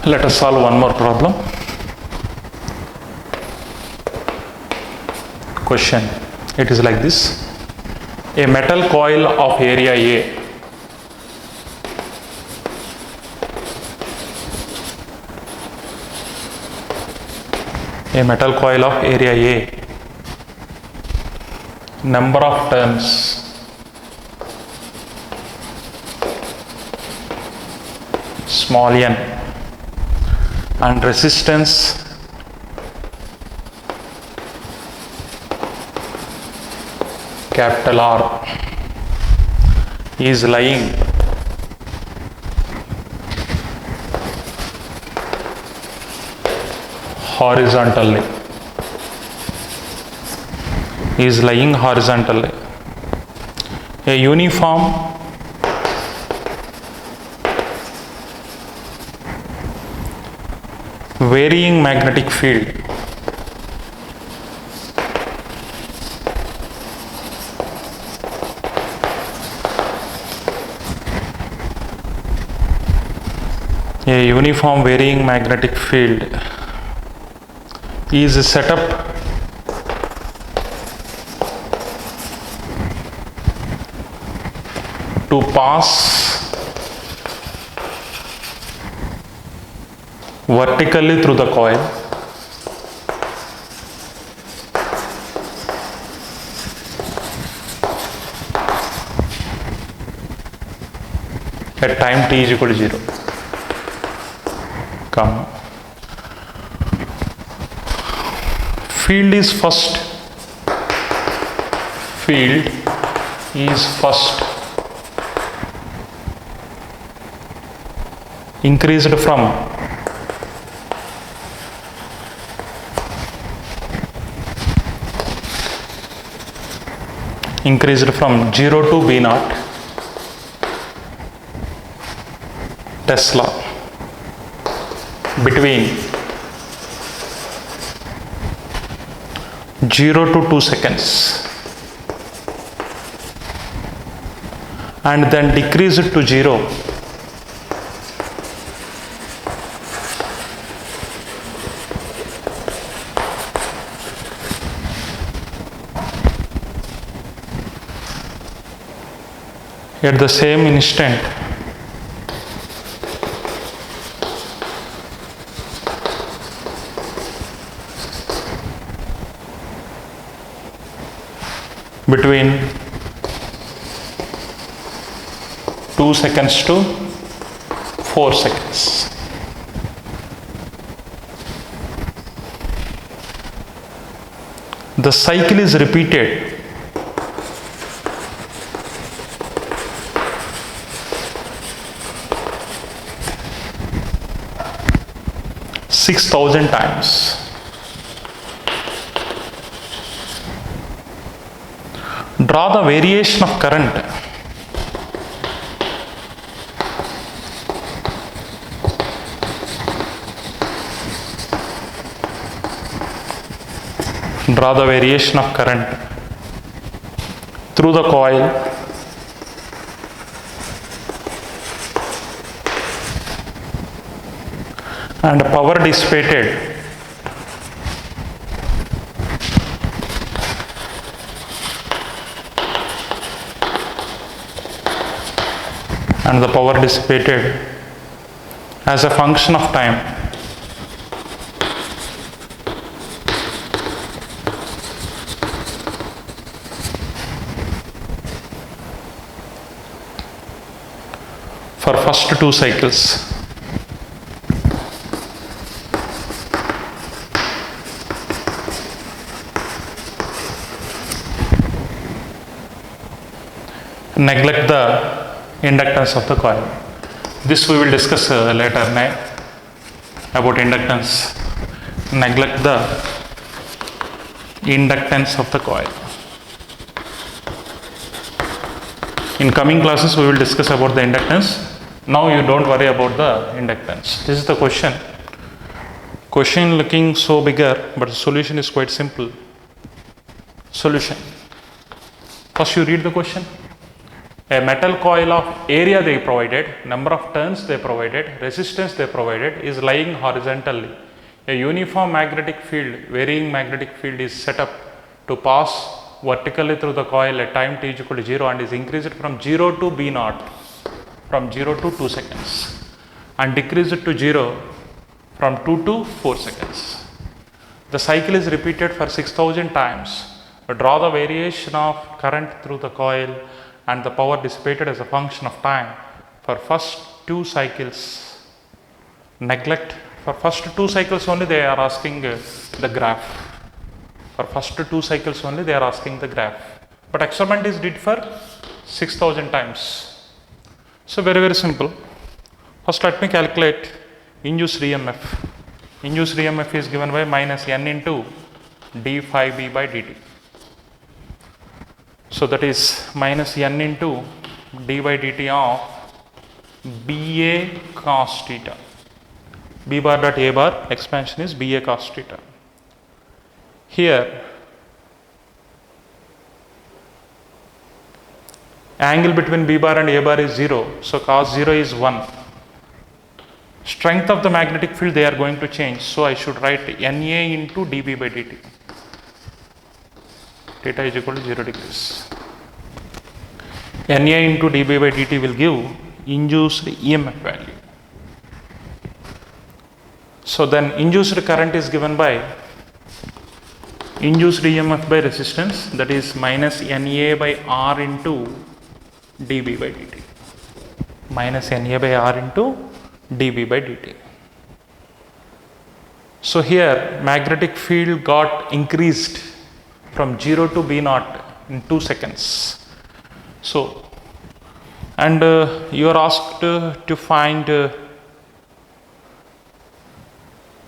Let us solve one more problem. Question. It is like this. A metal coil of area A number of turns small n and resistance capital R is lying horizontally. A uniform varying magnetic field is set up to pass vertically through the coil at time t is equal to 0. Come. Field is first increased from 0 to B naught Tesla between 0 to 2 seconds and then decrease it to 0 at the same instant between 2 seconds to 4 seconds. The cycle is repeated (6,000) times. Draw the variation of current through the coil and power dissipated as a function of time for first 2 cycles. Neglect the inductance of the coil. This we will discuss later about inductance. Neglect the inductance of the coil. In coming classes we will discuss about the inductance. Now you don't worry about the inductance. This is the question. Question looking so bigger, but the solution is quite simple. Solution. First you read the question. A metal coil of area they provided, number of turns they provided, resistance they provided is lying horizontally. A uniform magnetic field, varying magnetic field is set up to pass vertically through the coil at time t is equal to 0 and is increased from 0 to B naught, from 0 to 2 seconds, and decreased to 0 from 2 to 4 seconds. The cycle is repeated for 6000 times. Draw the variation of current through the coil and the power dissipated as a function of time for first 2 cycles. Neglect, for first 2 cycles only they are asking the graph. For first 2 cycles only they are asking the graph. But experiment is did for 6000 times. So very simple. First let me calculate induced EMF. Induced EMF is given by minus n into d phi b by dt. So that is minus n into d by dt of BA cos theta. B bar dot A bar expansion is BA cos theta. Here angle between B bar and A bar is 0. So cos 0 is 1. Strength of the magnetic field they are going to change. So I should write NA into dB by dt. Theta is equal to 0 degrees. NA into dB by dt will give induced EMF value. So then induced current is given by induced EMF by resistance, that is minus NA by R into dB by dt. Minus NA by R into dB by dt. So here magnetic field got increased from 0 to B naught in 2 seconds. So, and you are asked to find,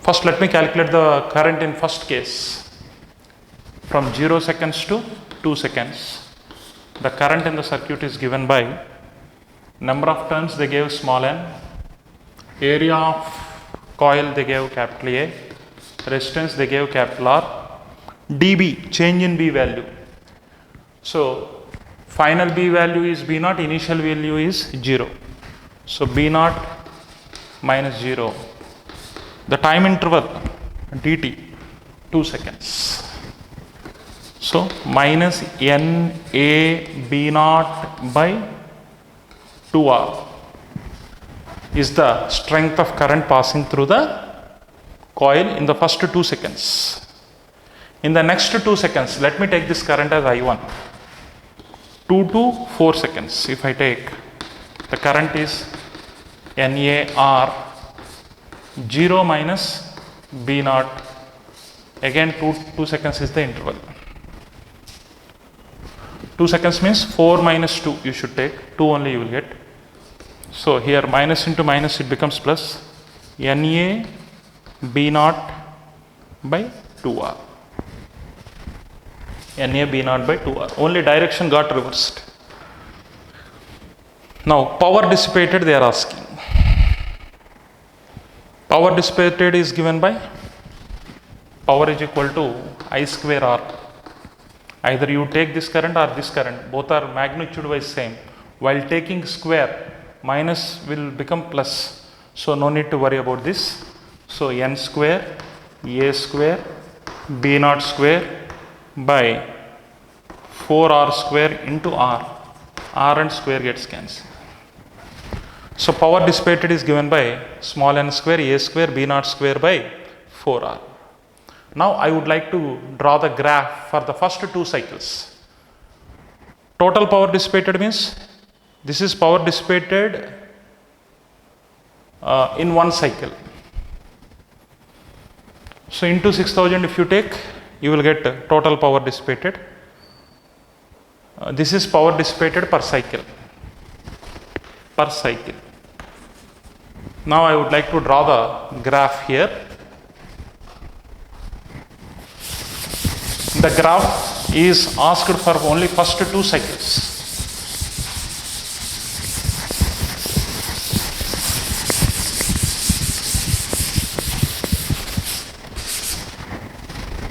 first let me calculate the current in first case. From 0 seconds to 2 seconds, the current in the circuit is given by number of turns they gave small n, area of coil they gave capital A, resistance they gave capital R, dB, change in B value. So final B value is B naught, initial value is 0. So B naught minus 0. The time interval dt 2 seconds. So minus N A B naught by 2R is the strength of current passing through the coil in the first 2 seconds. In the next 2 seconds, let me take this current as I1. 2 to 4 seconds. If I take the current is NAR 0 minus B naught. Again 2 seconds is the interval. 2 seconds means 4 minus 2 you should take. 2 only you will get. So here minus into minus it becomes plus NA B naught by 2R. NA B naught by 2R. Only direction got reversed. Now power dissipated they are asking. Power dissipated is given by power is equal to I square R. Either you take this current or this current. Both are magnitude wise same. While taking square, minus will become plus. So no need to worry about this. So N square, A square, B naught square by 4R square into R. R and square gets cancelled. So power dissipated is given by small n square, A square, B naught square by 4R. Now I would like to draw the graph for the first 2 cycles. Total power dissipated means this is power dissipated in 1 cycle. So into 6000 if you take, you will get total power dissipated. This is power dissipated per cycle. Per cycle. Now I would like to draw the graph here. The graph is asked for only first 2 cycles.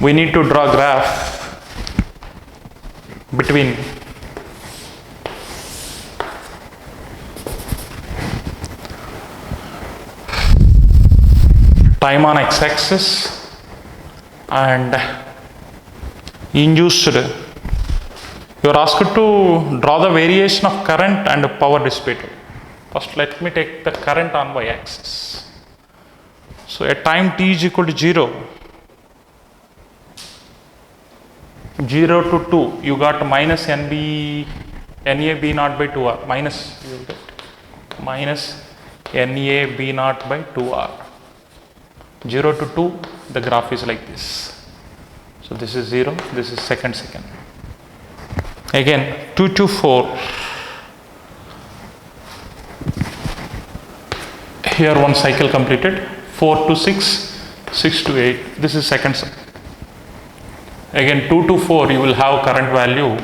We need to draw graph between time on x-axis and induced. You are asked to draw the variation of current and power dissipated. First let me take the current on y-axis. So at time t is equal to 0 to 2, you got minus NB, NA B naught by 2R, minus, you will get minus NA B naught by 2R. 0 to 2, the graph is like this. So this is 0, this is second. Again 2 to 4, here one cycle completed. 4 to 6, 6 to 8, this is second cycle. Again 2 to 4, you will have current value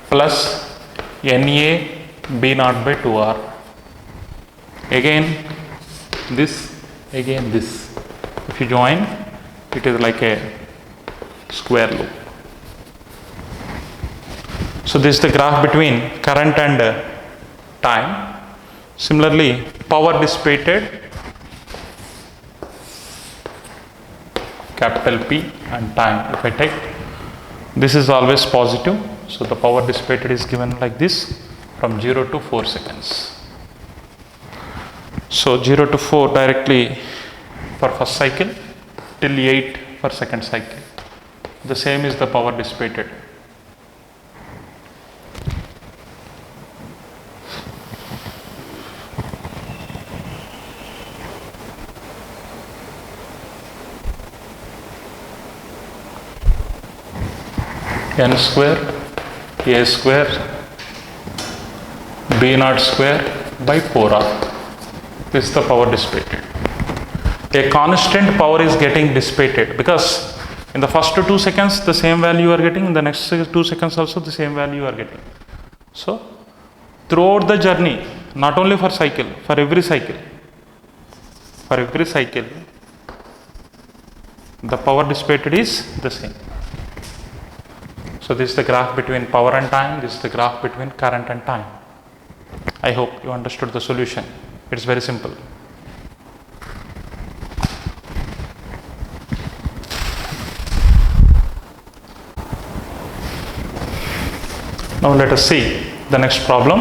plus NA B naught by 2R. Again this, again this. If you join, it is like a square loop. So this is the graph between current and time. Similarly, power dissipated, capital P, and time. If I take, this is always positive, so the power dissipated is given like this from 0 to 4 seconds. So 0 to 4 directly for first cycle till 8 for second cycle. The same is the power dissipated. N square, A square, B naught square by 4R. This is the power dissipated. A constant power is getting dissipated because in the first 2 seconds the same value you are getting, in the next 2 seconds also the same value you are getting. So throughout the journey, not only for cycle, for every cycle, the power dissipated is the same. So this is the graph between power and time, this is the graph between current and time. I hope you understood the solution. It's very simple. Now let us see the next problem.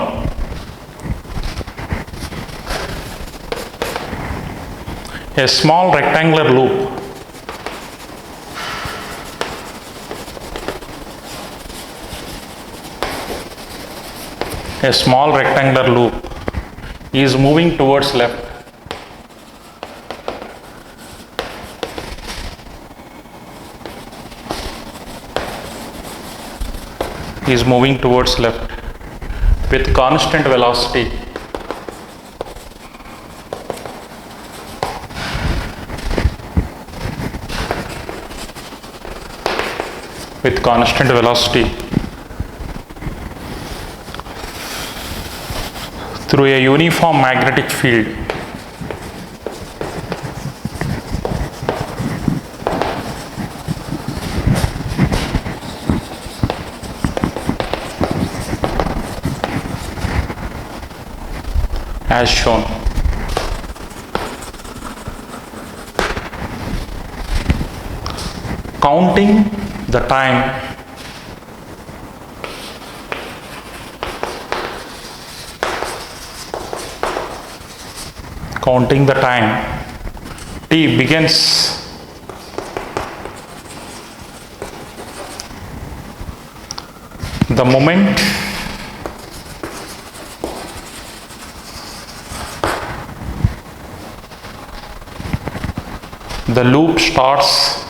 A small rectangular loop is moving towards left. Is moving towards left with constant velocity. Through a uniform magnetic field. As shown. Counting the time t begins the moment the loop starts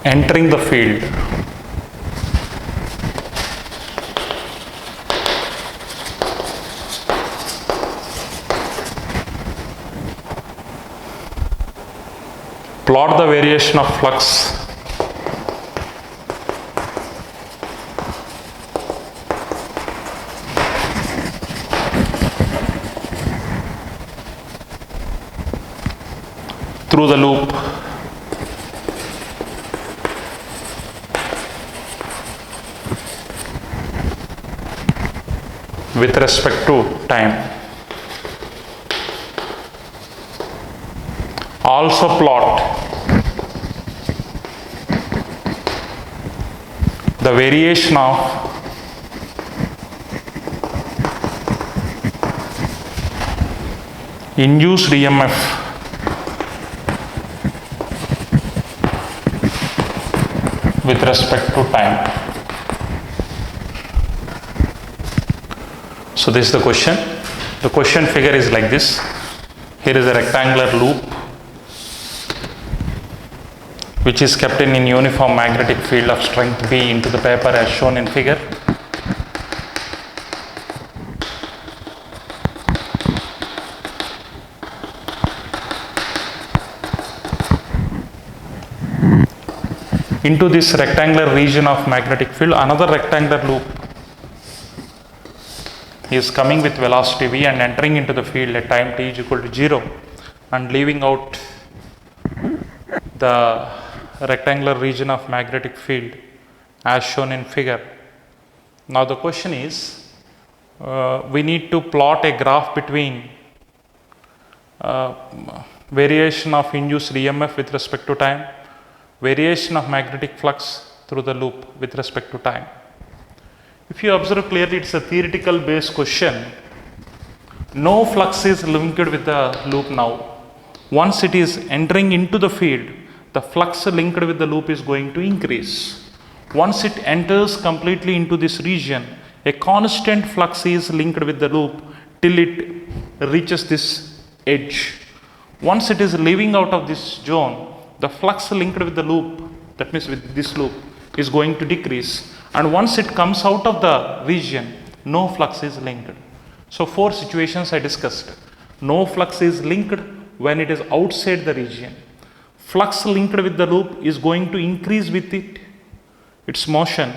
entering the field. Plot the variation of flux through the loop. with respect to time. Also plot the variation of induced EMF with respect to time. So this is the question. The question figure is like this. Here is a rectangular loop which is kept in uniform magnetic field of strength B into the paper as shown in figure. Into this rectangular region of magnetic field, another rectangular loop is coming with velocity v and entering into the field at time t is equal to 0 and leaving out the rectangular region of magnetic field as shown in figure. Now the question is, we need to plot a graph between variation of induced EMF with respect to time, variation of magnetic flux through the loop with respect to time. If you observe clearly, it's a theoretical based question. No flux is linked with the loop now. Once it is entering into the field, the flux linked with the loop is going to increase. Once it enters completely into this region, a constant flux is linked with the loop till it reaches this edge. Once it is leaving out of this zone, the flux linked with the loop, that means with this loop, is going to decrease. And once it comes out of the region, no flux is linked. So 4 situations I discussed. No flux is linked when it is outside the region. Flux linked with the loop is going to increase with its motion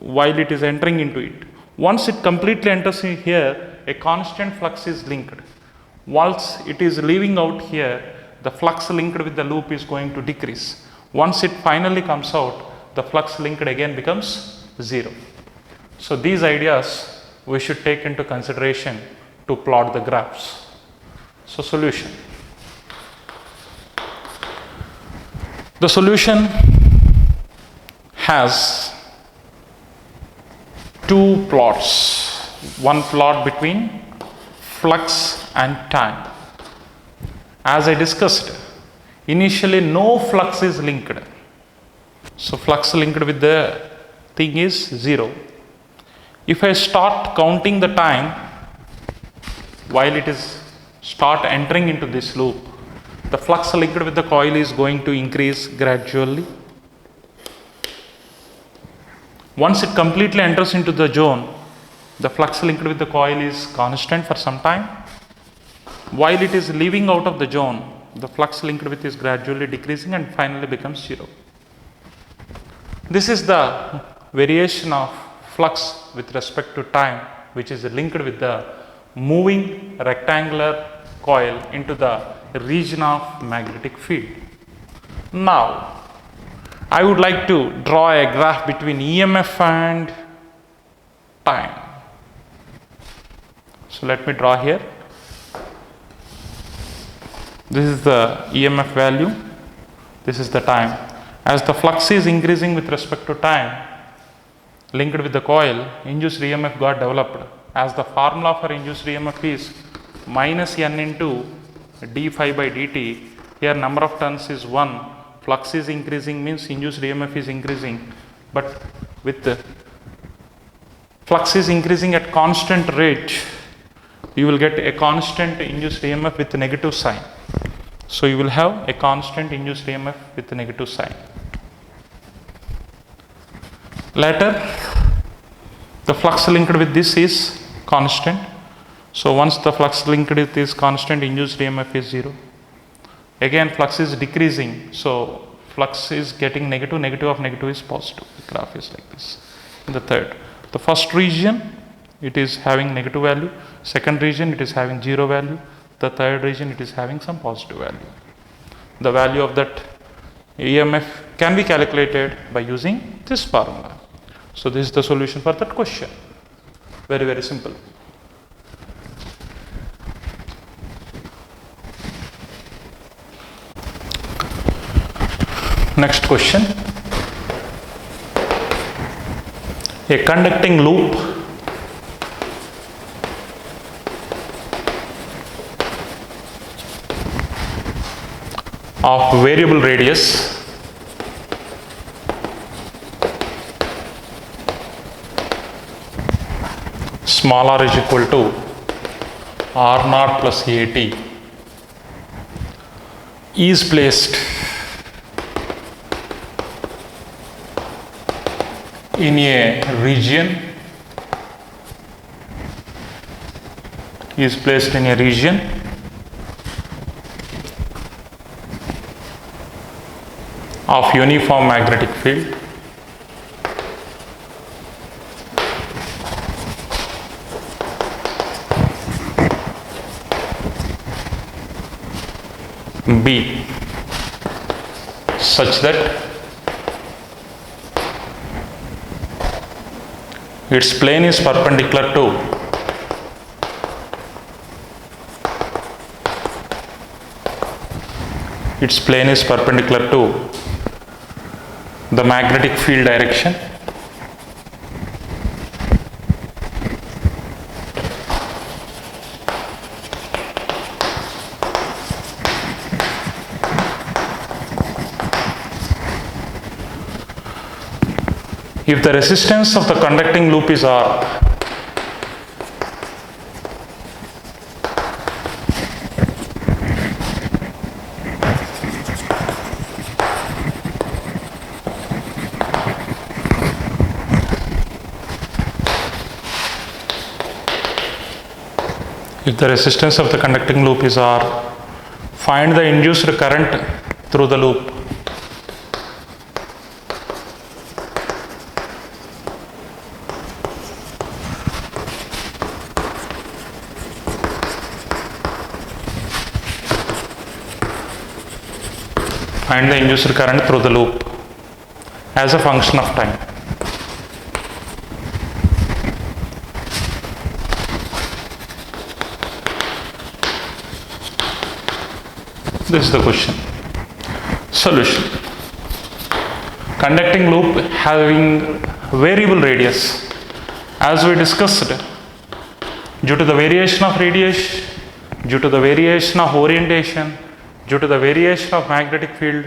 while it is entering into it. Once it completely enters in here, a constant flux is linked. Once it is leaving out here, the flux linked with the loop is going to decrease. Once it finally comes out, the flux linked again becomes 0. So these ideas we should take into consideration to plot the graphs. So solution. The solution has 2 plots. One plot between flux and time. As I discussed, initially no flux is linked. So flux linked with the thing is 0. If I start counting the time while it is start entering into this loop, the flux linked with the coil is going to increase gradually. Once it completely enters into the zone, the flux linked with the coil is constant for some time. While it is leaving out of the zone, the flux linked with is gradually decreasing and finally becomes 0. This is the variation of flux with respect to time, which is linked with the moving rectangular coil into the region of magnetic field. Now, I would like to draw a graph between EMF and time. So let me draw here. This is the EMF value, this is the time. As the flux is increasing with respect to time, linked with the coil, induced EMF got developed. As the formula for induced EMF is minus n into d phi by dt, here number of turns is 1, flux is increasing means induced EMF is increasing, but with the flux is increasing at constant rate, you will get a constant induced EMF with negative sign. So you will have a constant induced EMF with negative sign. Later, the flux linked with this is constant. So once the flux linked with this constant, induced EMF is 0. Again, flux is decreasing. So flux is getting negative, negative of negative is positive. The graph is like this. In the third, the first region, it is having negative value. Second region, it is having 0 value. The third region, it is having some positive value. The value of that EMF can be calculated by using this formula. So this is the solution for that question. Very, very simple. Next question. A conducting loop of variable radius small r is equal to r naught plus at is placed in a region of uniform magnetic field B such that its plane is perpendicular to the magnetic field direction if the resistance of the conducting loop is R, find the induced current through the loop. Find the induced current through the loop as a function of time. This is the question. Solution. Conducting loop having variable radius, as we discussed, due to the variation of radius, due to the variation of orientation, due to the variation of magnetic field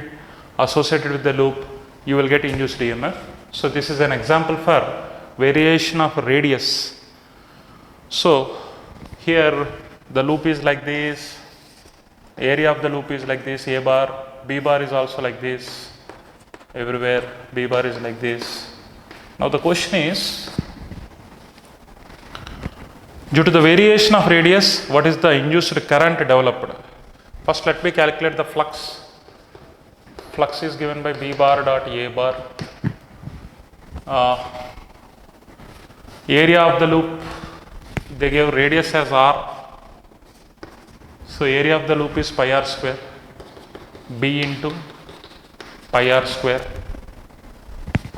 associated with the loop, you will get induced EMF. So this is an example for variation of radius. So here the loop is like this, area of the loop is like this, A bar, B bar is also like this, everywhere B bar is like this. Now the question is, due to the variation of radius, what is the induced current developed? First let me calculate the flux. Flux is given by B bar dot A bar. Area of the loop, they gave radius as R. So area of the loop is pi r square, B into pi r square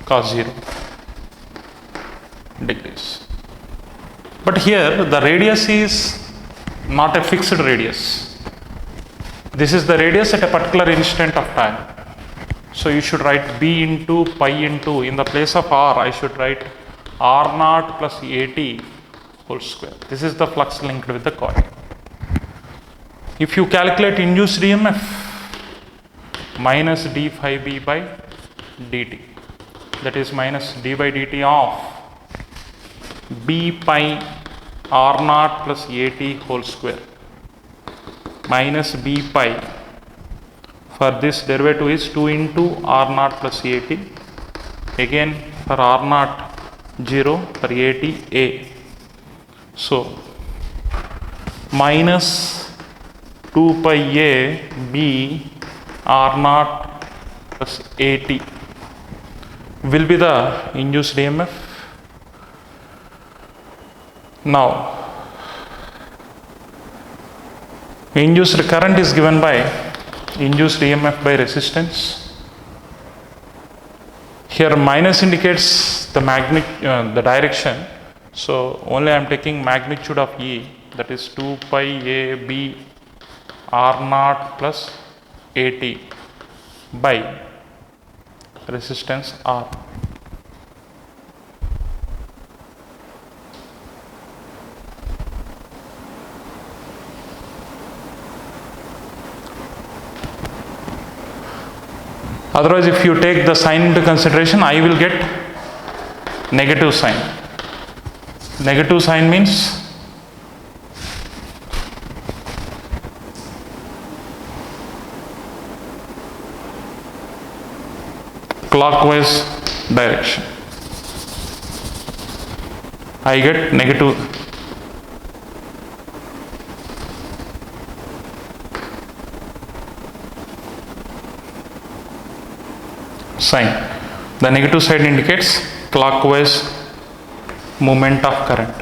cos 0 degrees. But here the radius is not a fixed radius. This is the radius at a particular instant of time. So you should write B into pi into, in the place of R, I should write R naught plus AT whole square. This is the flux linked with the coil. If you calculate induced EMF, minus d phi B by dt, that is minus d by dt of B pi R naught plus AT whole square minus B pi, for this derivative is 2 into R naught plus AT, again for R naught 0, for AT A. So minus 2 pi A B R naught plus AT will be the induced EMF. Now induced current is given by induced EMF by resistance. Here minus indicates the the direction. So only I am taking magnitude of E, that is 2 pi A B R naught plus AT by resistance R. Otherwise, if you take the sign into consideration, I will get negative sign. Negative sign means clockwise direction. I get negative sign. The negative side indicates clockwise movement of current.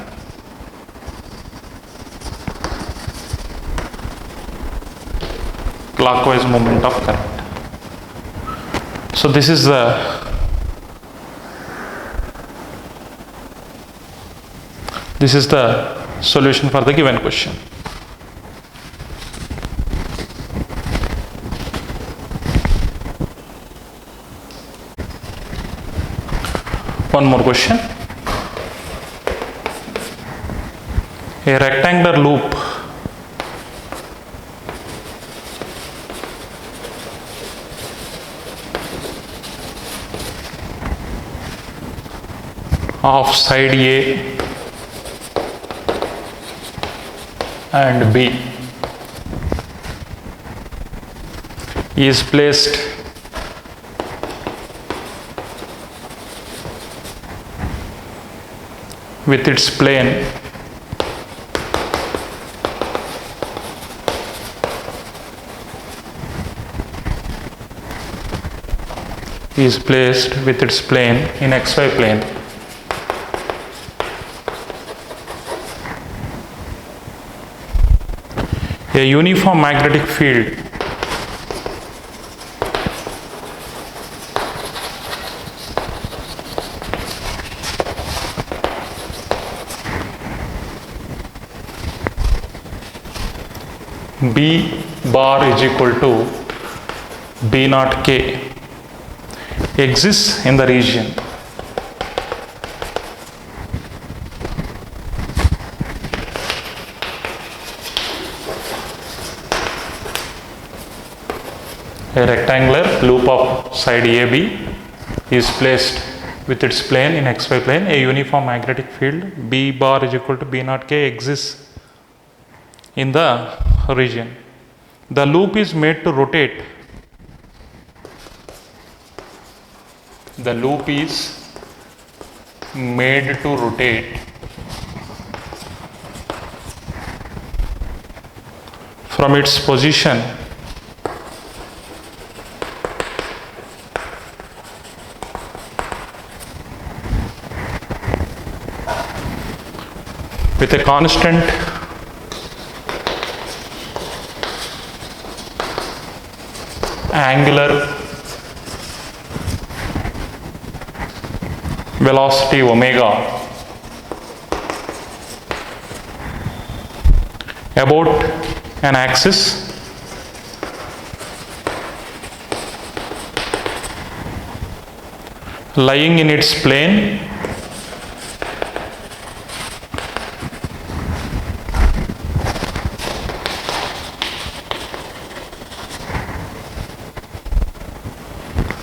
Clockwise movement of current. So this is the solution for the given question. One more question. A rectangular loop of side A and B is placed with its plane in XY plane. A uniform magnetic field B bar is equal to B naught K exists in the region a rectangular loop of side AB is placed with its plane in XY plane. A uniform magnetic field B bar is equal to B naught K exists in the region. The loop is made to rotate. The loop is made to rotate from its position with a constant angular velocity omega about an axis lying in its plane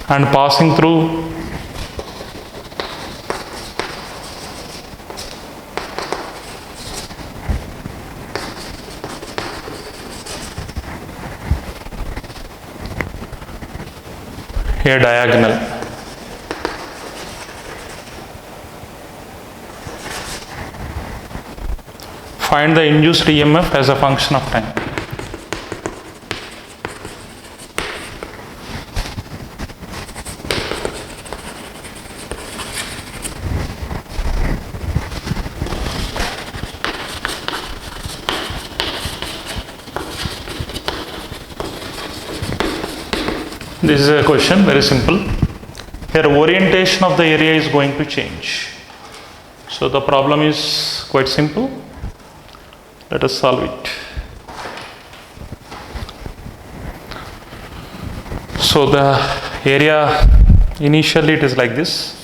and passing through a diagonal. Find the induced EMF as a function of time. This is a question, very simple. Here orientation of the area is going to change. So the problem is quite simple. Let us solve it. So the area Initially it is like this.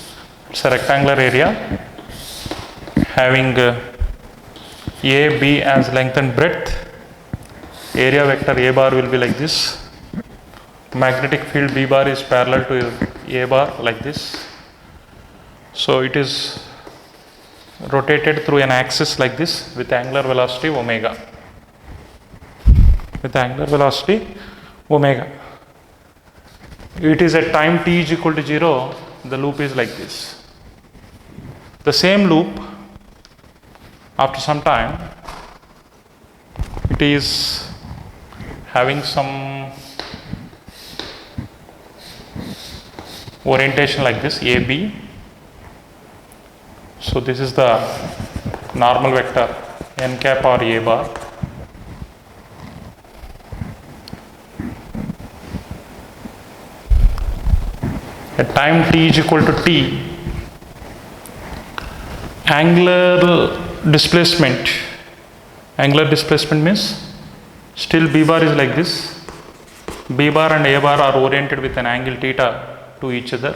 It's a rectangular area having A, B as length and breadth. Area vector A bar will be like this. Magnetic field B bar is parallel to A bar like this. So it is rotated through an axis like this with angular velocity omega. With angular velocity omega. It is at time t is equal to 0, the loop is like this. The same loop, after some time, it is having some orientation like this, AB. So this is the normal vector n cap or A bar. At time t is equal to t, angular displacement means still B bar is like this. B bar and A bar are oriented with an angle theta to each other.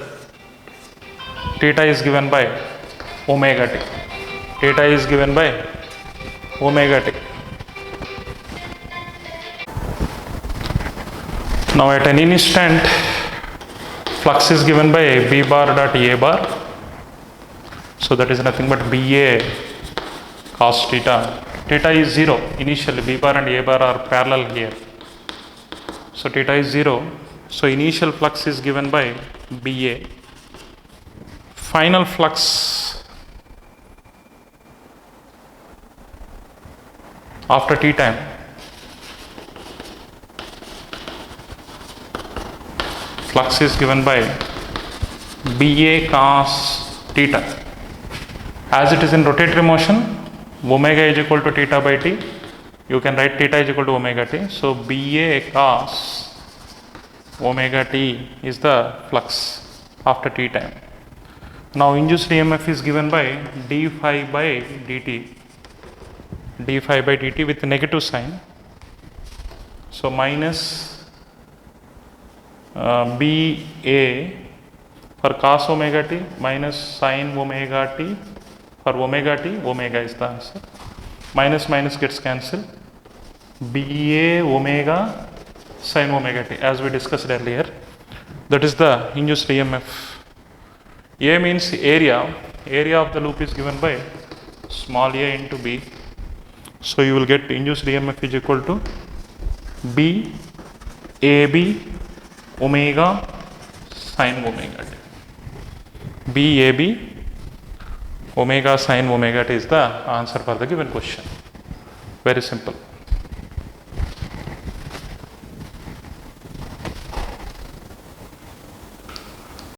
Theta is given by omega t. Theta is given by omega t. Now at an instant, flux is given by B bar dot A bar. So that is nothing but BA cos theta. Theta is 0 initially. B bar and A bar are parallel here. So theta is 0. So initial flux is given by BA. Final flux after t time flux is given by BA cos theta. As it is in rotatory motion, omega is equal to theta by t. You can write theta is equal to omega t. So BA cos omega t is the flux after t time. Now induced EMF is given by d phi by dt. D phi by dt with negative sign. So minus BA for cos omega t minus sin omega t. For omega t, omega is the answer. Minus minus gets cancelled. BA omega sin omega t, as we discussed earlier. That is the induced EMF. A means area. Area of the loop is given by small a into B. So you will get induced EMF is equal to B AB omega sin omega t. B AB omega sin omega t is the answer for the given question. Very simple.